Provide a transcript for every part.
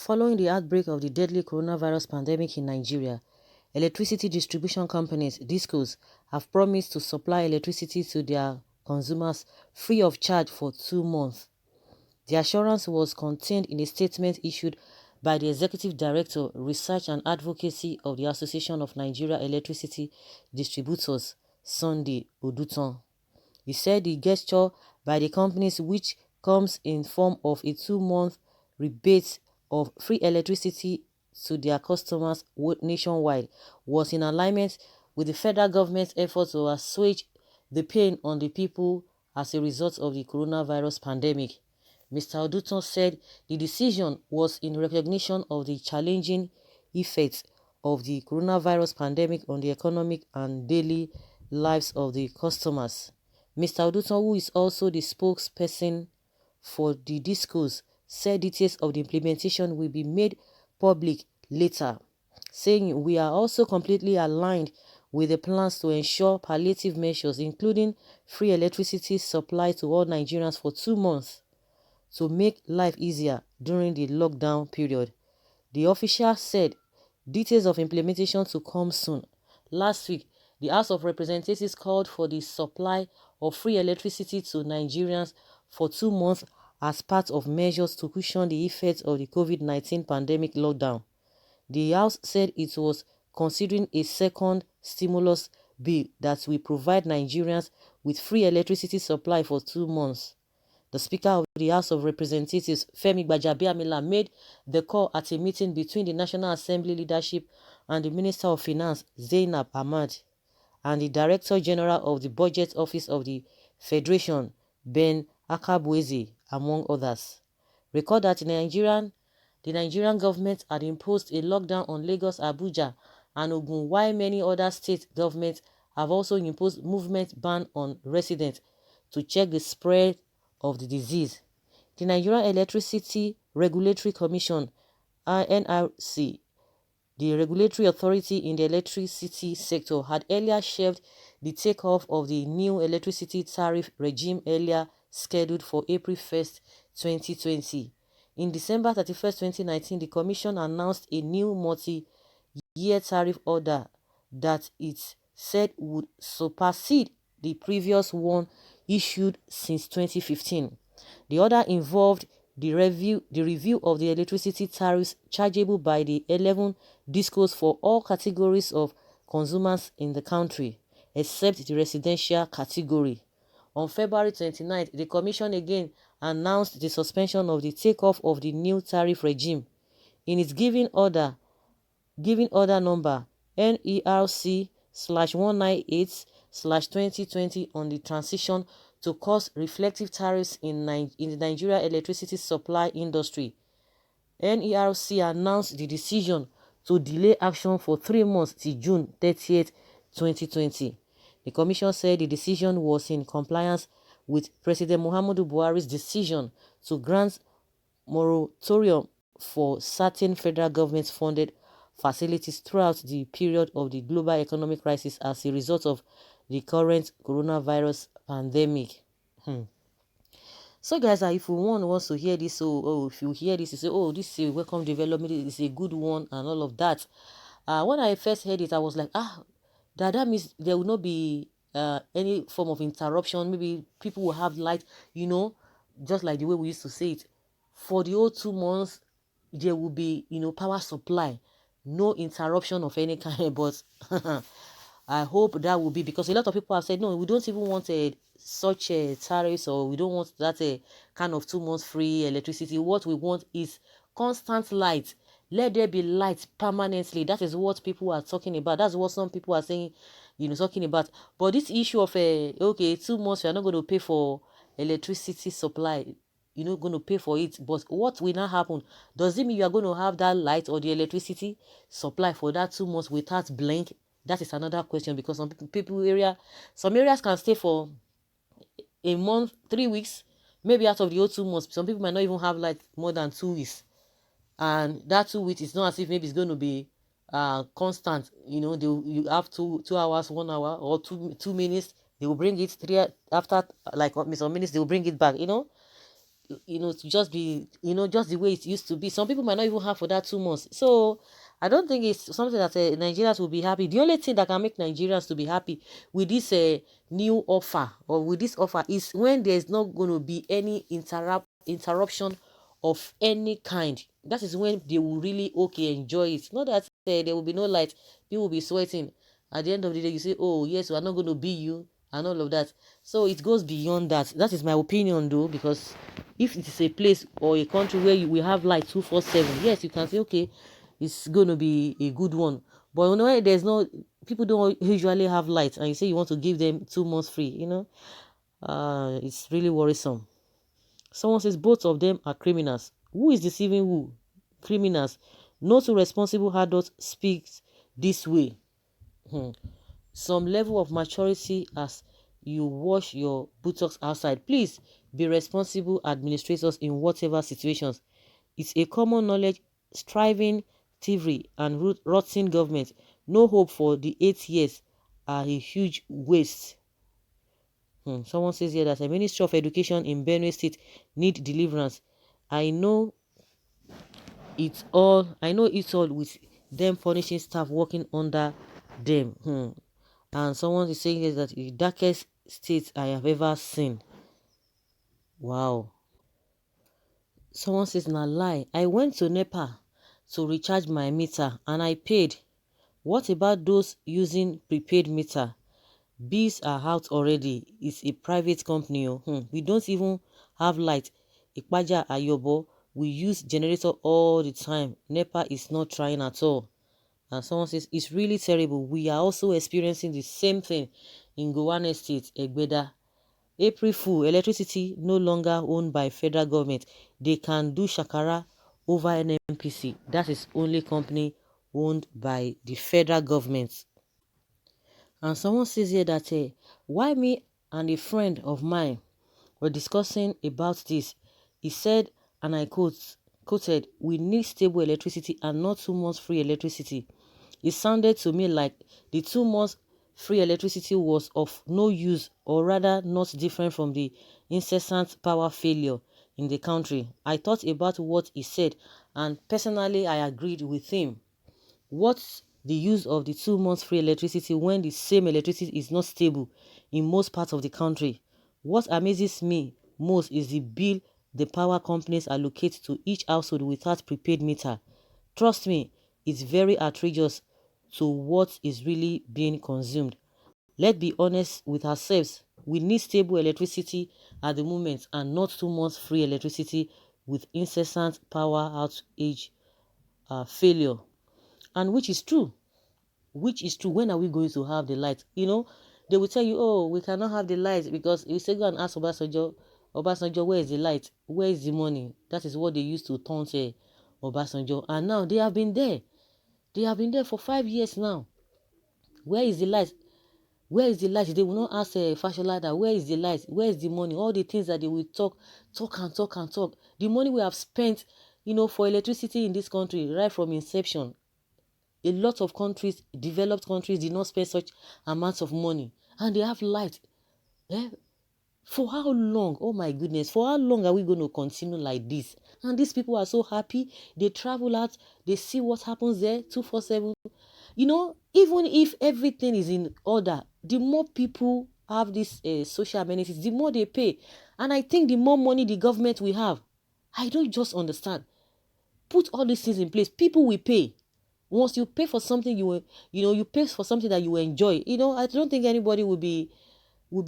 Following the outbreak of the deadly coronavirus pandemic in Nigeria, electricity distribution companies (DISCOs) have promised to supply electricity to their consumers free of charge for 2 months. The assurance was contained in a statement issued by the Executive Director, Research and Advocacy of the Association of Nigeria Electricity Distributors, Sunday Oduton. He said the gesture by the companies, which comes in form of a 2-month rebate of free electricity to their customers nationwide, was in alignment with the federal government's efforts to assuage the pain on the people as a result of the coronavirus pandemic. Mr. Oduton said the decision was in recognition of the challenging effects of the coronavirus pandemic on the economic and daily lives of the customers. Mr. Oduton, who is also the spokesperson for the DISCOs, said details of the implementation will be made public later, saying we are also completely aligned with the plans to ensure palliative measures, including free electricity supply to all Nigerians for 2 months to make life easier during the lockdown period. The official said details of implementation to come soon. Last week, the House of Representatives called for the supply of free electricity to Nigerians for 2 months as part of measures to cushion the effects of the COVID-19 pandemic lockdown. The House said it was considering a second stimulus bill that will provide Nigerians with free electricity supply for 2 months. The Speaker of the House of Representatives, Femi Gbajabiamila, made the call at a meeting between the National Assembly leadership and the Minister of Finance, Zainab Ahmad, and the Director General of the Budget Office of the Federation, Ben Akabweze, among others. Recall that the Nigerian government had imposed a lockdown on Lagos, Abuja, and Ogun, while many other state governments have also imposed movement ban on residents to check the spread of the disease. The Nigerian Electricity Regulatory Commission (NRC), the regulatory authority in the electricity sector, had earlier shelved the takeoff of the new electricity tariff regime earlier scheduled for April 1st, 2020. In December 31st, 2019, the Commission announced a new multi-year tariff order that it said would supersede the previous one issued since 2015. The order involved the review of the electricity tariffs chargeable by the 11 DISCOs for all categories of consumers in the country, except the residential category. On February 29th, the Commission again announced the suspension of the takeoff of the new tariff regime. In its giving order number NERC/198/2020 on the transition to cost-reflective tariffs in the Nigeria electricity supply industry, NERC announced the decision to delay action for 3 months till June 30th, 2020. The Commission said the decision was in compliance with President Muhammadu Buhari's decision to grant moratorium for certain federal government-funded facilities throughout the period of the global economic crisis as a result of the current coronavirus pandemic. So guys, if one wants to hear this, if you hear this, you say, oh, this is a welcome development, it's a good one, and all of that. When I first heard it, I was like, that means there will not be any form of interruption. Maybe people will have light, just like the way we used to say it. For the whole 2 months, there will be, power supply, no interruption of any kind. But I hope that will be, because a lot of people have said, no, we don't even want such tariffs, or we don't want that kind of 2 months free electricity. What we want is constant light. Let there be light permanently. That is what people are talking about. That's what some people are saying, talking about. But this issue of, okay, 2 months, you're not going to pay for electricity supply. You're not going to pay for it. But what will now happen? Does it mean you are going to have that light or the electricity supply for that 2 months without blink? That is another question, because some areas can stay for a month, 3 weeks, maybe out of the whole 2 months. Some people might not even have like more than 2 weeks. And that 2 weeks is not as if maybe it's going to be constant. You have 2 hours, 1 hour, or 2 minutes. They will bring it 3 after, like some minutes, they will bring it back. to just be, just the way it used to be. Some people might not even have for that 2 months. So I don't think it's something that Nigerians will be happy. The only thing that can make Nigerians to be happy with this new offer, or with this offer, is when there's not going to be any interruption of any kind. That is when they will really enjoy it. Not that there will be no light, people will be sweating. At the end of the day, you say, oh yes, we are not going to be you, and all of that. So it goes beyond that. That is my opinion, though, because if it is a place or a country where we have light 247, yes, you can say, okay, it's going to be a good one. But when there's no, people don't usually have light, and you say you want to give them 2 months free, it's really worrisome. Someone says both of them are criminals. Who is deceiving who? Criminals. No two responsible adults speaks this way. Hmm. Some level of maturity as you wash your buttocks outside. Please be responsible administrators in whatever situations. It's a common knowledge. Striving, thievery, and rotting government. No hope for the 8 years are a huge waste. Someone says here that a Ministry of Education in Benue State need deliverance. I know it's all with them punishing staff working under them. And someone is saying is that the darkest state I have ever seen. Wow. Someone says, na lie. I went to NEPA to recharge my meter and I paid. What about those using prepaid meter? Bills are out already. It's a private company. We don't even have light. Ikpaja Ayobo, we use generator all the time. NEPA is not trying at all. And someone says, it's really terrible. We are also experiencing the same thing in Gowan Estate, Egbeda. April Fool, electricity no longer owned by federal government. They can do shakara over NMPC. That is only company owned by the federal government. And someone says here that why me and a friend of mine were discussing about this. He said, and I quoted, we need stable electricity and not 2 months free electricity. It sounded to me like the 2 months free electricity was of no use, or rather not different from the incessant power failure in the country. I thought about what he said, and personally I agreed with him. What's the use of the 2 months free electricity when the same electricity is not stable in most parts of the country? What amazes me most is the bill the power companies allocate to each household without prepaid meter. Trust me, it's very outrageous to what is really being consumed. Let's be honest with ourselves. We need stable electricity at the moment and not 2 months free electricity with incessant power outage failure. And which is true. Which is true. When are we going to have the light? They will tell you, oh, we cannot have the light because you say go and ask Obasanjo, where is the light? Where is the money? That is what they used to taunt Obasanjo. And now they have been there. They have been there for 5 years now. Where is the light? Where is the light? They will not ask Fashola that where is the light? Where is the money? All the things that they will talk and talk and talk. The money we have spent, for electricity in this country right from inception. A lot of countries, developed countries, did not spend such amounts of money. And they have light. For how long? Oh my goodness. For how long are we going to continue like this? And these people are so happy. They travel out. They see what happens there 247. Even if everything is in order, the more people have these social amenities, the more they pay. And I think the more money the government will have. I don't just understand. Put all these things in place. People will pay. Once you pay for something, you pay for something that you enjoy. I don't think anybody will be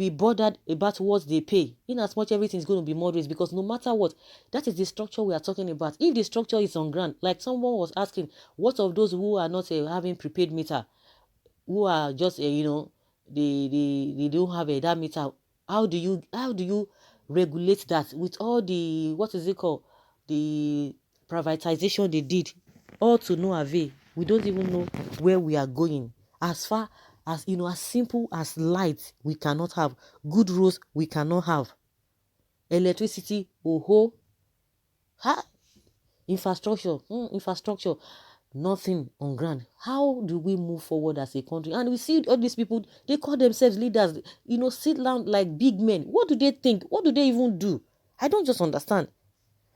bothered about what they pay, in as much everything is going to be moderate, because no matter what, that is the structure we are talking about. If the structure is on ground, like someone was asking, what of those who are not having prepaid meter, who are just they don't have that meter? How do you regulate that with all the, what is it called, the privatization they did, all to no avail? We don't even know where we are going. As far as as simple as light we cannot have, good roads we cannot have, electricity, ha, infrastructure, nothing on ground. How do we move forward as a country? And we see all these people, they call themselves leaders, sit down like big men. What do they think? What do they even do? I don't just understand.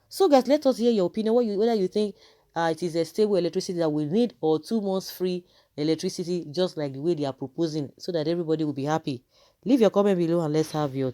So guys, let us hear your opinion. Whether you think it is a stable electricity that we need, or 2 months free electricity, just like the way they are proposing, so that everybody will be happy. Leave your comment below and let's have your